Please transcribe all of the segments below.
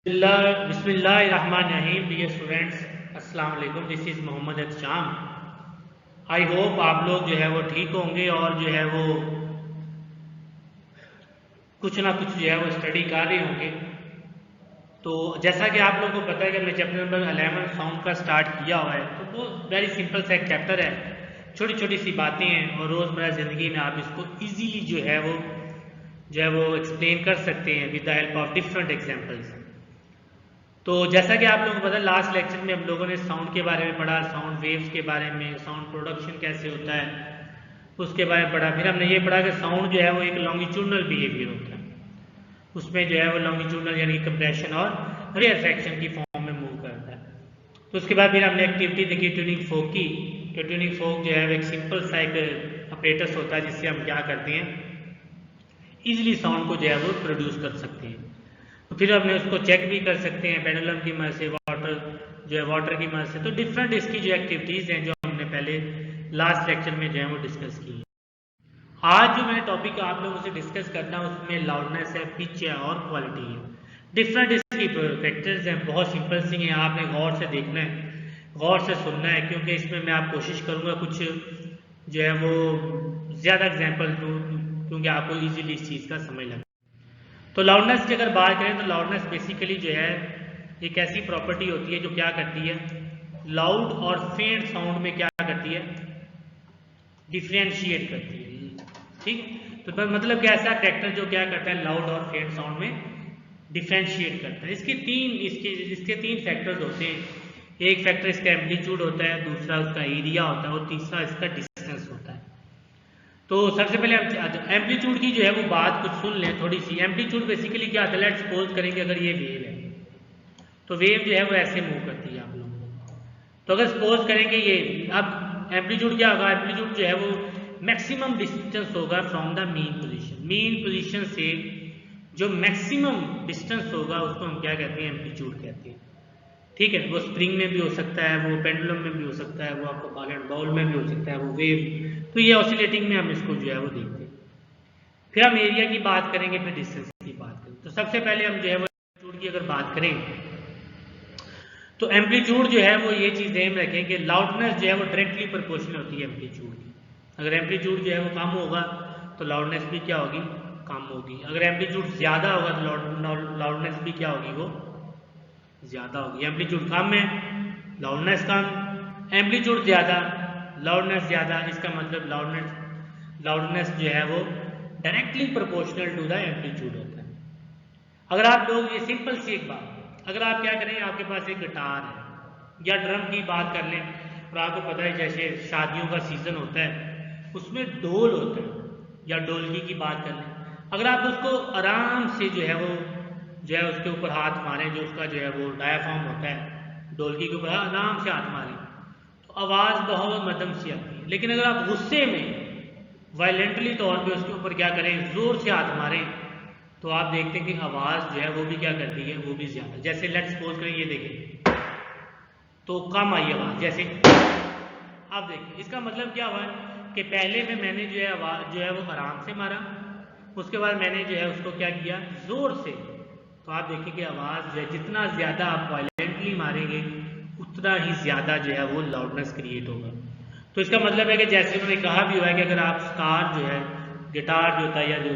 बिस्मिल्लाहिर्रहमानिर्रहीम। Dear students, अस्सलाम वालेकुम। This is Mohammad Ahtesham. I hope आप लोग जो है वो ठीक होंगे और जो है वो कुछ ना कुछ जो है वो स्टडी कर रहे होंगे। तो जैसा कि आप लोगों को पता है कि हमने चैप्टर नंबर 11 साउंड का स्टार्ट किया हुआ है, तो वो वेरी सिंपल सा एक चैप्टर है। छोटी छोटी सी बातें हैं और रोज़मर्रा ज़िंदगी में आप इसको ईजीली जो है वो एक्सप्लेन कर सकते हैं with the help of different examples. तो जैसा कि आप लोगों को पता है, लास्ट लेक्चर में हम लोगों ने साउंड के बारे में पढ़ा, साउंड वेव्स के बारे में, साउंड प्रोडक्शन कैसे होता है उसके बारे में पढ़ा। फिर हमने ये पढ़ा कि साउंड जो है वो एक लॉन्गिट्यूडनल बिहेवियर होता है, उसमें जो है वो लॉन्गिट्यूडनल यानी कंप्रेशन और रेयरफैक्शन की फॉर्म में मूव करता है। तो उसके बाद फिर हमने एक्टिविटी देखी ट्यूनिंग फोक की। तो ट्यूनिंग फोक जो है वो एक सिंपल सा एक अपरेटस होता है जिससे हम क्या करते हैं, ईजिली साउंड को जो है वो प्रोड्यूस कर सकते हैं। तो फिर हमने उसको चेक भी कर सकते हैं पेंडुलम की मदद से, वाटर की मदद से। तो डिफरेंट इसकी जो एक्टिविटीज़ हैं जो हमने पहले लास्ट लेक्चर में जो है वो डिस्कस की है। आज जो मैंने टॉपिक आप लोगों से डिस्कस करना है उसमें लाउडनेस है, पिच है और क्वालिटी है। डिफरेंट इसकी फैक्टर्स हैं, बहुत सिंपल सी हैं, आपने गौर से देखना है, गौर से सुनना है, क्योंकि इसमें मैं आप कोशिश करूँगा कुछ जो है वो ज़्यादा एग्जाम्पल दूँ क्योंकि आपको ईजिली इस चीज़ का समझ लगे। तो लाउडनेस की अगर बात करें तो लाउडनेस बेसिकली जो है एक ऐसी प्रॉपर्टी होती है जो क्या करती है, लाउड और फेंट साउंड में क्या करती है, डिफ्रेंशिएट करती है। ठीक, तो मतलब क्या, ऐसा फैक्टर जो क्या करता है लाउड और फेंट साउंड में डिफ्रेंशिएट करता है। इसके तीन फैक्टर्स होते हैं। एक फैक्टर इसका एम्पलीट्यूड होता है, दूसरा उसका एरिया होता है और तीसरा इसका डिस्टेंस होता है। तो सबसे पहले हम एम्पलीट्यूड की जो है वो बात कुछ सुन लें थोड़ी सी। एम्पलीट्यूड बेसिकली क्या होता है, लेट्स सपोज करेंगे अगर ये वेव है तो वेव जो है वो ऐसे मूव करती है आप लोगों को। तो अगर सपोज करेंगे ये, अब एम्पलीट्यूड क्या होगा, एम्पलीट्यूड जो है वो मैक्सिमम डिस्टेंस होगा फ्रॉम द मेन पोजीशन से जो मैक्सिमम डिस्टेंस होगा उसको हम क्या कहते हैं, एम्पलीट्यूड कहते हैं। ठीक है, वो स्प्रिंग में भी हो सकता है, वो पेंडुलम में भी हो सकता है, वो आपको बॉल एंड बाउल में भी हो सकता है, वो वेव। तो ये ऑसिलेटिंग में हम इसको जो है वो देखते हैं। फिर हम एरिया की बात करेंगे, फिर डिस्टेंस की बात करेंगे। तो सबसे पहले हम जो है वो एम्पलीट्यूड की अगर बात करें तो एम्पलीट्यूड जो है वो ये चीज़ ध्यान रखें कि लाउडनेस जो है वो डायरेक्टली प्रोपोर्शनल होती है एम्पलीट्यूड की। अगर एम्पलीट्यूड जो है वो कम होगा तो लाउडनेस भी क्या होगी, कम होगी। अगर एम्पलीट्यूड ज़्यादा होगा तो लाउडनेस भी क्या होगी, वो ज़्यादा होगी। एम्पलीट्यूड कम है, लाउडनेस कम, एम्पलीट्यूड ज़्यादा, लाउडनेस ज़्यादा। इसका मतलब लाउडनेस जो है वो directly proportional to the amplitude होता है। अगर आप लोग ये सिंपल सी एक बात, अगर आप क्या करें, आपके पास एक गिटार है या ड्रम की बात कर लें, और आपको पता है जैसे शादियों का सीज़न होता है उसमें ढोल होता है या ढोलकी की बात कर लें, अगर आप उसको आराम से जो है वो जो है उसके ऊपर हाथ मारें, जो उसका जो है वो डायाफ्राम होता है ढोलकी के ऊपर आराम से हाथ मारें तो आवाज़ बहुत मध्यम सी आती है। लेकिन अगर आप गुस्से में वायलेंटली तौर पे उसके ऊपर क्या करें, ज़ोर से हाथ मारें, तो आप देखते हैं कि आवाज़ जो है वो भी क्या करती है, वो भी ज़्यादा। जैसे लेट्स सपोज करें ये देखें तो कम आई आवाज़, जैसे आप देखिए, इसका मतलब क्या हुआ है कि पहले में मैंने जो है आवाज़ जो है वो आराम से मारा, उसके बाद मैंने जो है उसको क्या किया, ज़ोर से। तो आप देखिए कि आवाज़ जो है जितना ज़्यादा आप वायलेंटली मारेंगे उतना ही ज़्यादा जो है वो लाउडनेस क्रिएट होगा। तो इसका मतलब है कि जैसे उन्होंने कहा भी हुआ है कि अगर आप स्टार जो है, गिटार जो होता है या जो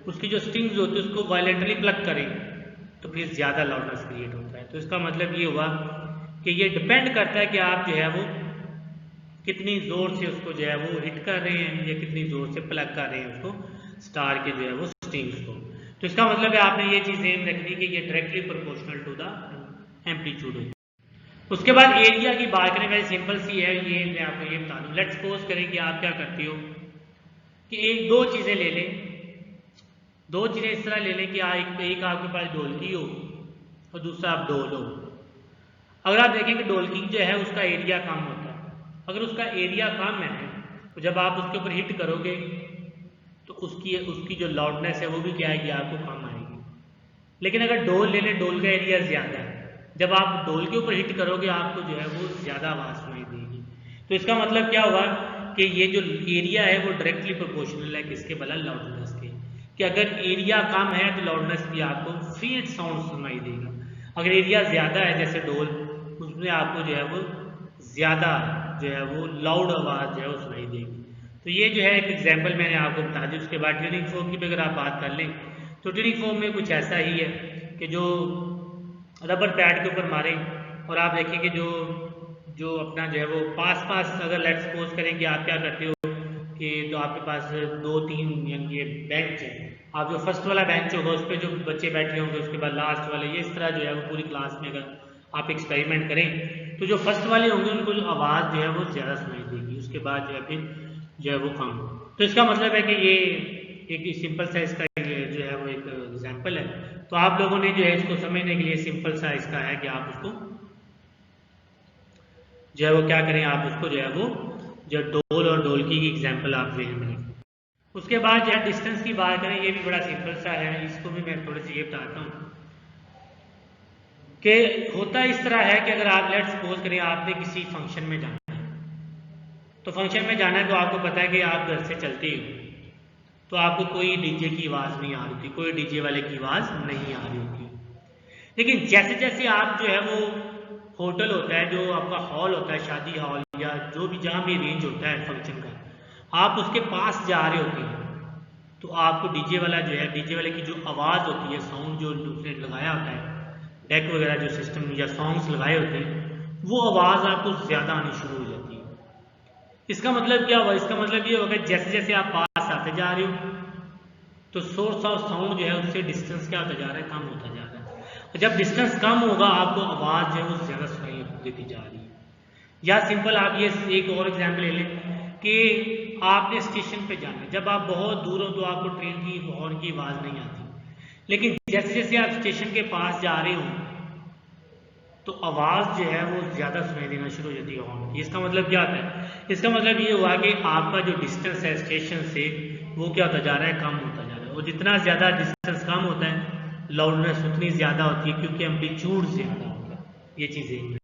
उसकी जो स्ट्रिंग्स होती है उसको वायलेंटली प्लग करें तो फिर ज़्यादा लाउडनेस क्रिएट होता है। तो इसका मतलब ये हुआ कि ये डिपेंड करता है कि आप जो है वो कितनी ज़ोर से उसको जो है वो हिट कर रहे हैं या कितनी ज़ोर से प्लग कर रहे हैं उसको स्टार के जो है वो स्ट्रिंग्स को। तो इसका मतलब है आपने ये चीज़ ध्यान रखनी कि ये directly proportional to the amplitude होगी। उसके बाद एरिया की बात करें, वैसे सिंपल सी है ये, मैं आपको ये बता दूँ। लेट्स सपोज करें कि आप क्या करती हो कि एक दो चीज़ें ले लें, दो चीज़ें इस तरह ले लें कि एक आपके पास ढोलकी हो और दूसरा आप ढोल हो। अगर आप देखें कि ढोलकी जो है उसका एरिया कम होता है, अगर उसका एरिया कम है तो जब आप उसके ऊपर हिट करोगे तो उसकी जो लाउडनेस है वो भी क्या आएगी, आपको कम आएगी। लेकिन अगर ढोल ले लें, ढोल का एरिया ज़्यादा है, जब आप ढोल के ऊपर हिट करोगे आपको जो है वो ज़्यादा आवाज़ सुनाई देगी। तो इसका मतलब क्या हुआ कि ये जो एरिया है वो डायरेक्टली प्रोपोर्शनल है किसके, भला लाउडनेस के। कि अगर एरिया कम है तो लाउडनेस भी आपको फेंट साउंड सुनाई देगा, अगर एरिया ज़्यादा है जैसे डोल, उसमें आपको जो है वो ज़्यादा जो है वो लाउड आवाज़ जो है वो सुनाई देगी। तो ये जो है एक एग्जांपल मैंने आपको बता दी। उसके बाद ट्यूनिंग फोर्क की भी अगर आप बात कर लें तो ट्यूनिंग फोर्क में कुछ ऐसा ही है कि जो रबर पैड के ऊपर मारें और आप देखें कि जो जो अपना जो है वो पास पास अगर लेट्स सपोज करें कि आप क्या करते हो कि तो आपके पास 2-3 ये बेंच है, आप जो फर्स्ट वाला बेंच होगा उस पर जो बच्चे बैठे होंगे, उसके बाद लास्ट वाले, ये इस तरह जो है वो पूरी क्लास में अगर आप एक्सपेरिमेंट करें तो जो फर्स्ट वाले होंगे उनको जो आवाज़ जो है वो ज़्यादा सुनाई देगी, उसके बाद जो है फिर जो है वो कम। तो इसका मतलब है कि ये एक सिंपल सा इसका जो है वो एक एग्जाम्पल है। तो आप लोगों ने जो है इसको समझने के लिए सिंपल सा इसका है कि आप उसको जो है वो क्या करें, आप उसको जो है वो जो डोल और ढोलकी की एग्जाम्पल आप जहन में रखें। उसके बाद जो है डिस्टेंस की बात करें, ये भी बड़ा सिंपल सा है, इसको भी मैं थोड़ी सी ये बताता हूँ कि होता इस तरह है कि अगर आप लेट्स सपोज करें आपने किसी फंक्शन में जाना है, तो फंक्शन में जाना है तो आपको पता है कि आप घर से चलते ही हो तो आपको कोई डीजे की आवाज़ नहीं आ रही थी, कोई डीजे वाले की आवाज़ नहीं आ रही होती। लेकिन जैसे जैसे आप जो है वो होटल होता है, जो आपका हॉल होता है, शादी हॉल या जो भी जहाँ भी अरेंज होता है फंक्शन का, आप उसके पास जा रहे होते हैं तो आपको डीजे वाला जो है, डीजे वाले की जो आवाज़ होती है, साउंड जो उसने लगाया होता है, डेक वगैरह जो सिस्टम या सॉन्ग्स लगाए होते हैं, वो आवाज़ आपको ज़्यादा आनी शुरू हो जाती है। इसका मतलब क्या हुआ? इसका मतलब ये होगा जैसे जैसे आप पास आते जा रहे हो तो सोर्स ऑफ साउंड जो है उससे डिस्टेंस क्या होता जा रहा है, कम होता जा रहा है। और जब डिस्टेंस कम होगा आपको आवाज़ जो है वो ज़्यादा सुनाई देती जा रही है। या सिंपल आप ये एक और एग्जाम्पल ले लें कि आपने स्टेशन पे जाना है, जब आप बहुत दूर हो तो आपको ट्रेन की हॉर्न की आवाज़ नहीं आती, लेकिन जैसे जैसे आप स्टेशन के पास जा रहे हो तो आवाज़ जो है वो ज़्यादा सुनाई देना शुरू हो जाती है हॉर्न की। इसका मतलब क्या होता है? इसका मतलब ये हुआ कि आपका जो डिस्टेंस है स्टेशन से वो क्या होता जा रहा है, कम होता जा रहा है। और जितना ज़्यादा डिस्टेंस कम होता है लाउडनेस उतनी ज़्यादा होती है, क्योंकि एम्पलीट्यूड ज़्यादा होता है। ये चीज़ें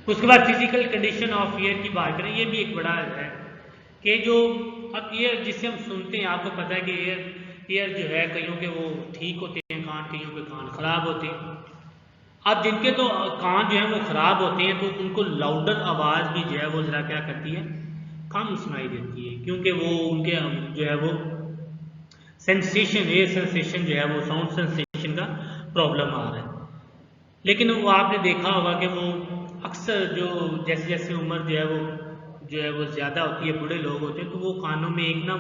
उसके बाद फिजिकल कंडीशन ऑफ ईयर की बात करें, ये भी एक बड़ा है कि जो अब ईयर जिससे हम सुनते हैं, आपको पता है कि ईयर जो है कईयों के वो ठीक होते हैं कान, कईयों के कान खराब होते हैं। अब जिनके तो कान जो है वो खराब होते हैं तो उनको लाउडर आवाज़ भी जो है वो ज़रा क्या करती है, कम सुनाई देती है, क्योंकि वो उनके जो है वो सेंसेशन, एयर सेंसेशन जो है वो साउंड सेंसेशन का प्रॉब्लम आ रहा है। लेकिन वो आपने देखा होगा कि वो अक्सर जो जैसे जैसे उम्र जो है वो ज़्यादा होती है, बूढ़े लोग होते हैं तो वो कानों में एक ना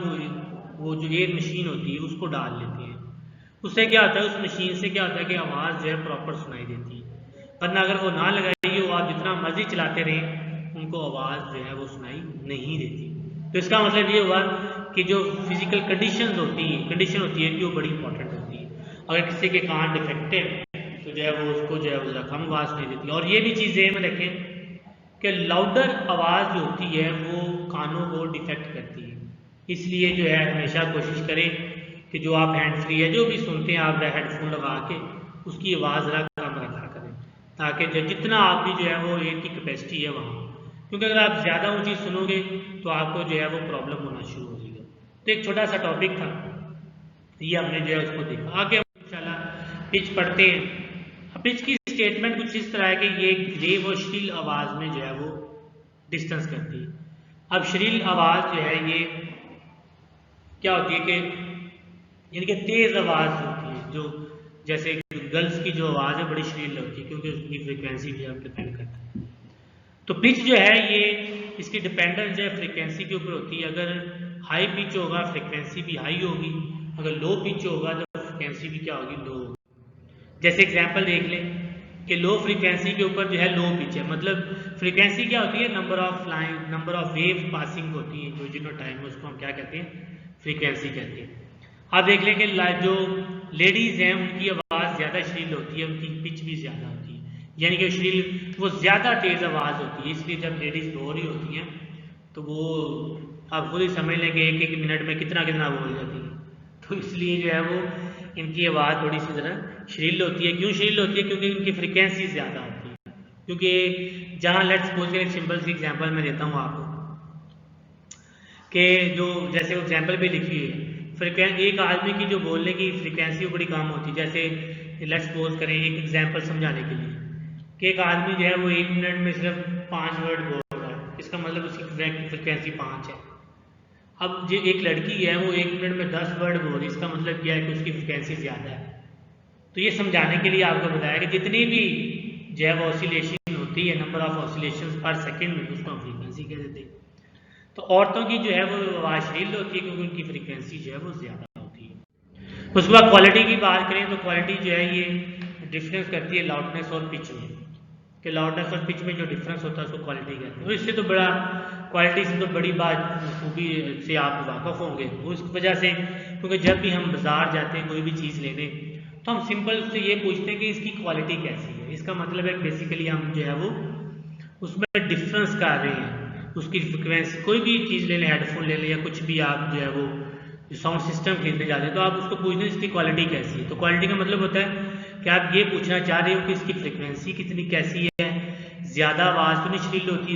वो जो एयर मशीन होती है उसको डाल लेते हैं। उससे क्या होता है, उस मशीन से क्या होता है कि आवाज़ जो है प्रॉपर सुनाई देती है। वरना अगर वो ना लगाई हो, आप जितना मर्जी चलाते रहें उनको आवाज़ जो है वो सुनाई नहीं देती। तो इसका मतलब ये हुआ कि जो फिजिकल कंडीशन होती है कि वो बड़ी इंपॉर्टेंट होती है। अगर किसी के कान डिफेक्टिव तो जो है वो उसको जो है वो ज़रा कम आवाज़ नहीं देती। और ये भी चीज़ में रखें कि लाउडर आवाज़ जो होती है वो कानों को डिफेक्ट करती है। इसलिए जो है हमेशा कोशिश करें कि जो आप हैंड फ्री है जो भी सुनते हैं आप हेडफोन लगा के उसकी आवाज़ ज़रा कम रखा करें, ताकि जो जितना आपकी जो है वो एयर की कैपेसिटी है वहाँ, क्योंकि अगर आप ज़्यादा ऊँची सुनोगे तो आपको जो है वो प्रॉब्लम होना शुरू हो जाएगा। तो एक छोटा सा टॉपिक था, ये हमने जो है उसको देखा। आगे इंशाल्लाह पिच पढ़ते हैं। पिच की स्टेटमेंट कुछ इस तरह है कि ये ग्रेव और श्रील आवाज़ में जो है वो डिस्टेंस करती है। अब श्रील आवाज़ जो है ये क्या होती है कि यानी कि तेज़ आवाज़ होती है, जो जैसे गर्ल्स की जो आवाज़ है बड़ी श्रील होती है क्योंकि उसकी फ्रिक्वेंसी भी आप डिपेंड करता है। तो पिच जो है ये इसकी डिपेंडेंस जो है फ्रिक्वेंसी के ऊपर होती है। अगर हाई पिच होगा फ्रिक्वेंसी भी हाई होगी, अगर लो पिच होगा तो फ्रिक्वेंसी भी क्या होगी, लो। जैसे एग्जांपल देख लें कि लो फ्रीक्वेंसी के ऊपर जो है लो पिच है, मतलब फ्रीक्वेंसी क्या होती है, नंबर ऑफ वेव पासिंग होती है जो जिनो टाइम में, उसको हम क्या कहते हैं, फ्रीक्वेंसी कहते हैं। आप देख लें कि जो लेडीज़ हैं उनकी आवाज़ ज़्यादा श्रील होती है, उनकी पिच भी ज़्यादा होती है, यानी कि श्रील वो ज़्यादा तेज़ आवाज़ होती है। इसलिए जब लेडीज़ रो रही होती हैं तो वो आप खुद ही समझ लें कि एक एक मिनट में कितना कितना बोल जाती है। तो इसलिए जो है वो इनकी आवाज़ थोड़ी सी ज़रा श्रील होती है। क्यों श्रील होती है? क्योंकि इनकी फ्रिक्वेंसी ज़्यादा होती है। क्योंकि जहाँ लेट्स सपोज के एक सिंपल सी एग्जांपल मैं देता हूँ आपको कि जो जैसे एग्जांपल भी लिखी है, फ्रिक्वेंसी एक आदमी की जो बोलने की फ्रिक्वेंसी बड़ी कम होती है। जैसे लेट्स सपोज करें एक एग्जांपल समझाने के लिए कि एक आदमी जो है वो 1 मिनट में सिर्फ 5 वर्ड बोल रहा है, इसका मतलब उसकी फ्रिक्वेंसी 5 है। अब जो एक लड़की है वो 1 मिनट में 10 वर्ड बोल रही है, इसका मतलब क्या है कि उसकी फ्रिक्वेंसी ज़्यादा है। तो ये समझाने के लिए आपको बताया कि जितनी भी जो है वो ऑसिलेशन होती है, नंबर ऑफ ऑसिलेशन पर सेकेंड में, उसको हम फ्रीक्वेंसी कह देते हैं। तो औरतों की जो है वो आवाज़ श्रील होती है क्योंकि उनकी फ्रीक्वेंसी जो है वो ज़्यादा होती है। उसके बाद क्वालिटी की बात करें तो क्वालिटी जो है ये डिफरेंस करती है लाउडनेस और पिच में, कि लाउडनेस और पिच में जो डिफरेंस होता है उसको क्वालिटी कहते हैं। और इससे तो बड़ा क्वालिटी से तो बड़ी बात खूबी से आप वाकफ़ होंगे उस वजह से, क्योंकि जब भी हम बाज़ार जाते हैं कोई भी चीज़ लेने तो हम सिंपल से ये पूछते हैं कि इसकी क्वालिटी कैसी है। इसका मतलब है बेसिकली हम जो है वो उसमें डिफरेंस कर रहे हैं, उसकी फ्रिक्वेंसी। कोई भी चीज़ ले लें, हेडफोन ले लें या कुछ भी आप जो है वो साउंड सिस्टम खरीदने जाते हैं तो आप उसको पूछते हैं इसकी क्वालिटी कैसी है। तो क्वालिटी का मतलब होता है कि आप ये पूछना चाह रहे हो कि इसकी फ्रिक्वेंसी कितनी कैसी है, ज़्यादा आवाज़ तो नहीं श्रील होती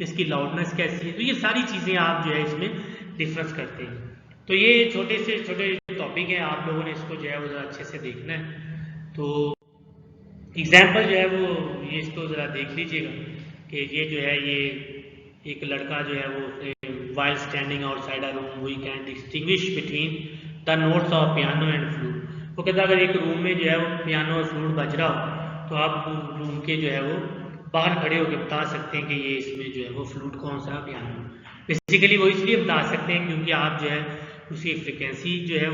इसकी लाउडनेस कैसी है। तो ये सारी चीज़ें आप जो है इसमें डिफरेंस करते हैं। तो ये छोटे से छोटे टॉपिक हैं, आप लोगों ने इसको जो है वो ज़रा अच्छे से देखना है। तो एग्जाम्पल जो है वो ये इसको ज़रा देख लीजिएगा कि ये जो है ये एक लड़का जो है वो while standing outside a room we can distinguish between the notes of piano and flute. वो कहता है अगर एक रूम में जो है वो पियानो और फ्लूट बज रहा हो तो आप रूम के जो है वो बाहर खड़े होकर बता सकते हैं कि ये इसमें जो है वो फ्लूट कौन सा पियानो। बेसिकली वो इसलिए बता सकते हैं क्योंकि आप जो है उसकी फ्रिक्वेंसी जो है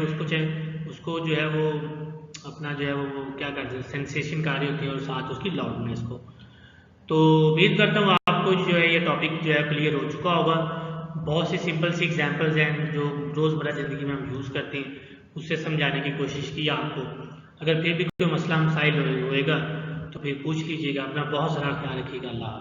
उसको जो है वो अपना जो है वो क्या करते हैं सेंसेशन कर रहे होते हैं और साथ उसकी लाउडनेस को। तो उम्मीद करता हूँ आपको जो है ये टॉपिक जो है क्लियर हो चुका होगा। बहुत सी सिंपल सी एग्जांपल्स हैं जो रोज़मर्रा ज़िंदगी में हम यूज़ करते हैं, उससे समझाने की कोशिश की आपको। अगर फिर भी कोई मसला मसाइल होएगा तो फिर पूछ लीजिएगा। अपना बहुत सारा ख्याल रखिएगा। अल्लाह।